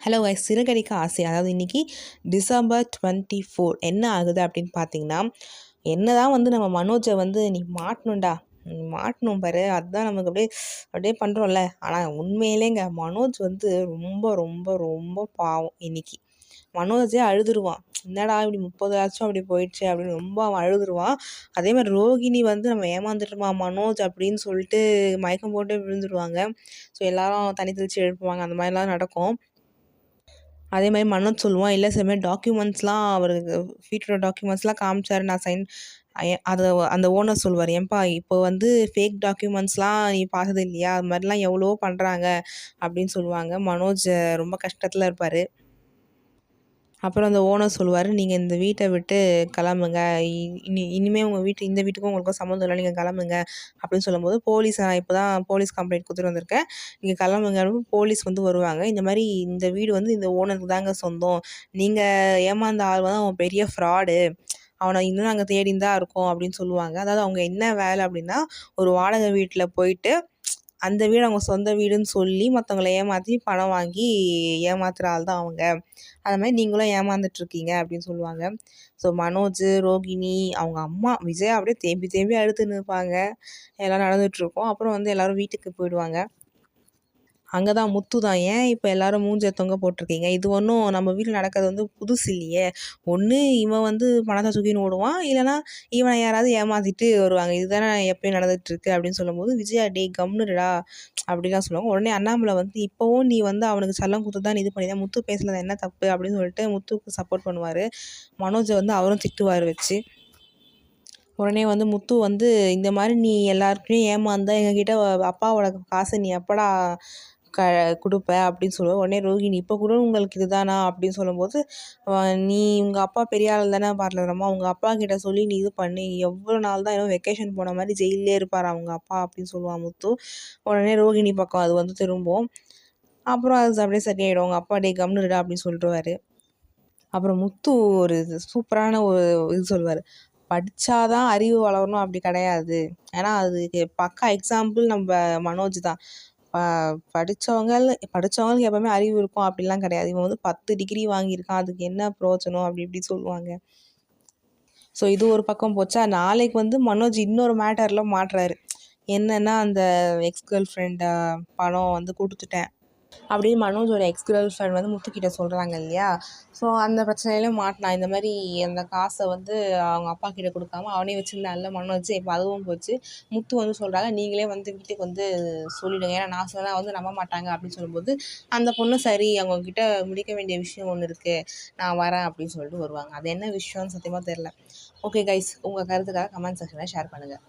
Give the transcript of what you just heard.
Hello guys, Siragadikka ஆசை. அதாவது இன்றைக்கி டிசம்பர் 24 என்ன ஆகுது அப்படின்னு பார்த்தீங்கன்னா, என்னதான் வந்து நம்ம மனோஜை வந்து நீ மாட்டணும்டா, நீ மாட்டணும் பாரு, அதுதான் நமக்கு அப்படியே அப்படியே பண்ணுறோம்ல. ஆனால் உண்மையிலேங்க மனோஜ் வந்து ரொம்ப ரொம்ப ரொம்ப பாவம். இன்னைக்கு மனோஜே அழுதுருவான். என்னடா இப்படி 30 லட்சம் அப்படி போயிடுச்சு அப்படின்னு ரொம்ப அவன் அழுதுருவான். அதே மாதிரி ரோகிணி வந்து நம்ம ஏமாந்துட்டுமா மனோஜ் அப்படின்னு சொல்லிட்டு மயக்கம் போட்டு விழுந்துருவாங்க. ஸோ எல்லாரும் தண்ணி தெளித்து எழுப்புவாங்க. அந்த மாதிரிலாம் நடக்கும். அதே மாதிரி மனோஜ் சொல்லுவான், இல்லை சில மாதிரி டாக்குமெண்ட்ஸ்லாம் அவருக்கு வீட்டோட டாக்குமெண்ட்ஸ்லாம் காமிச்சாரு, நான் சைன் அதை அந்த ஓனர் சொல்லுவார், ஏன்பா இப்போ வந்து ஃபேக் டாக்குமெண்ட்ஸ்லாம் நீ பார்த்தது இல்லையா, அது மாதிரிலாம் எவ்வளோ பண்ணுறாங்க அப்படின்னு சொல்லுவாங்க. மனோஜ் ரொம்ப கஷ்டத்தில் இருப்பார். அப்புறம் அந்த ஓனர் சொல்லுவார், நீங்கள் இந்த வீட்டை விட்டு கிளம்புங்க, இனிமேல் உங்கள் இந்த வீட்டுக்கும் உங்களுக்கும் சம்மந்தம் இல்லை, நீங்கள் கிளம்புங்க அப்படின்னு சொல்லும்போது, போலீஸ் இப்போ தான் போலீஸ் கம்ப்ளைண்ட் கொடுத்துட்டு வந்திருக்கேன், நீங்கள் கிளம்புங்க. போலீஸ் வந்து வருவாங்க. இந்த மாதிரி இந்த வீடு வந்து இந்த ஓனருக்கு தாங்க சொந்தம், நீங்கள் ஏமாந்த ஆள் வந்து அவன் பெரிய ஃப்ராடு, அவனை இன்னும் நாங்கள் தேடின்னு தான் இருக்கோம் அப்படின்னு சொல்லுவாங்க. அதாவது அவங்க என்ன வேலை அப்படின்னா, ஒரு வாடகை வீட்டில் போயிட்டு அந்த வீடு அவங்க சொந்த வீடுன்னு சொல்லி மற்றவங்கள ஏமாற்றி பணம் வாங்கி ஏமாத்துகிற ஆள் தான் அவங்க. அது மாதிரி நீங்களும் ஏமாந்துட்டுருக்கீங்க அப்படின்னு சொல்லுவாங்க. ஸோ மனோஜ், ரோகிணி, அவங்க அம்மா விஜயா அப்படியே தேம்பி தேம்பி அழுதுன்னு இருப்பாங்க. எல்லாம் நடந்துகிட்ருக்கோம். அப்புறம் வந்து எல்லோரும் வீட்டுக்கு போயிடுவாங்க. அங்கே தான் முத்து தான், ஏன் இப்போ எல்லாரும் மூஞ்ச தொங்க போட்டிருக்கீங்க, இது ஒன்றும் நம்ம வீட்டில் நடக்கிறது வந்து புதுசு இல்லையே, ஒன்று இவன் வந்து பணத்தை தூக்கின்னு ஓடுவான், இல்லைனா இவனை யாராவது ஏமாற்றிட்டு வருவாங்க, இதுதானே எப்பயும் நடந்துகிட்ருக்கு அப்படின்னு சொல்லும்போது, விஜயா டே கம்னுடா அப்படிலாம் சொல்லுவாங்க. உடனே அண்ணாமலை வந்து இப்போவும் நீ வந்து அவனுக்கு சல்லம் கொடுத்து தான் இது பண்ணிதான், முத்து பேசுனது என்ன தப்பு அப்படின்னு சொல்லிட்டு முத்துக்கு சப்போர்ட் பண்ணுவார். மனோஜை வந்து அவரும் திட்டுவார் வச்சு. உடனே வந்து முத்து வந்து இந்த மாதிரி நீ எல்லாருக்குமே ஏமாந்தா எங்ககிட்ட அப்பாவோட காசை நீ எப்படா கொடுப்ப அப்படின்னு சொல்லுவேன். உடனே ரோகிணி இப்போ கூட உங்களுக்கு இதுதானா அப்படின்னு சொல்லும்போது, நீ உங்கள் அப்பா பெரிய ஆள் தானே பார்லரம்மா, உங்கள் அப்பா கிட்ட சொல்லி நீ இது பண்ணி எவ்வளோ நாள் தான், ஏதோ வெக்கேஷன் போன மாதிரி ஜெயிலே இருப்பார் அவங்க அப்பா அப்படின்னு சொல்லுவான் முத்து. உடனே ரோகிணி பக்கம் அது வந்து திரும்பும். அப்புறம் அது அப்படியே சரியாயிடும், உங்கள் அப்பா டே கம்னுடா அப்படின்னு சொல்லிட்டுவார். அப்புறம் முத்து ஒரு சூப்பரான ஒரு இது சொல்லுவார், படித்தாதான் அறிவு வளரணும் அப்படி கிடையாது. ஏன்னா அதுக்கு பக்கா எக்ஸாம்பிள் நம்ம மனோஜ் தான். படித்தவங்களுக்கு எப்போவுமே அறிவு இருக்கும் அப்படிலாம் கிடையாது. இவன் வந்து 10 டிகிரி வாங்கியிருக்கான், அதுக்கு என்ன பிரயோஜனம் அப்படி இப்படி சொல்லுவாங்க. ஸோ இது ஒரு பக்கம் போச்சா, நாளைக்கு வந்து மனோஜ் இன்னொரு மேட்டரில் மாட்டுறாரு. என்னென்னா அந்த எக்ஸ் கேர்ள் ஃப்ரெண்டை பணம் வந்து கொடுத்துட்டேன் அப்படின்னு மனோஜோட எக்ஸ் கேர்ள் ஃப்ரெண்ட் வந்து முத்துக்கிட்ட சொல்கிறாங்க இல்லையா. ஸோ அந்த பிரச்சனையிலும் மாட்டினான். இந்த மாதிரி அந்த காசை வந்து அவங்க அப்பா கிட்ட கொடுக்காம அவனே வச்சுருந்தான்ல மனோஜ், இப்போ அதுவும் போச்சு. முத்து வந்து சொல்கிறாங்க, நீங்களே வந்து வீட்டுக்கு வந்து சொல்லிவிடுங்க, ஏன்னா நான் சொன்னால் வந்து நம்ப மாட்டாங்க அப்படின்னு சொல்லும்போது, அந்த பொண்ணு சரி அவங்கக்கிட்ட முடிக்க வேண்டிய விஷயம் ஒன்று இருக்குது, நான் வரேன் அப்படின்னு சொல்லிட்டு வருவாங்க. அது என்ன விஷயம்னு சத்தியமாக தெரில. ஓகே கைஸ், உங்கள் கருத்துக்காக கமெண்ட் செக்ஷனில் ஷேர் பண்ணுங்கள்.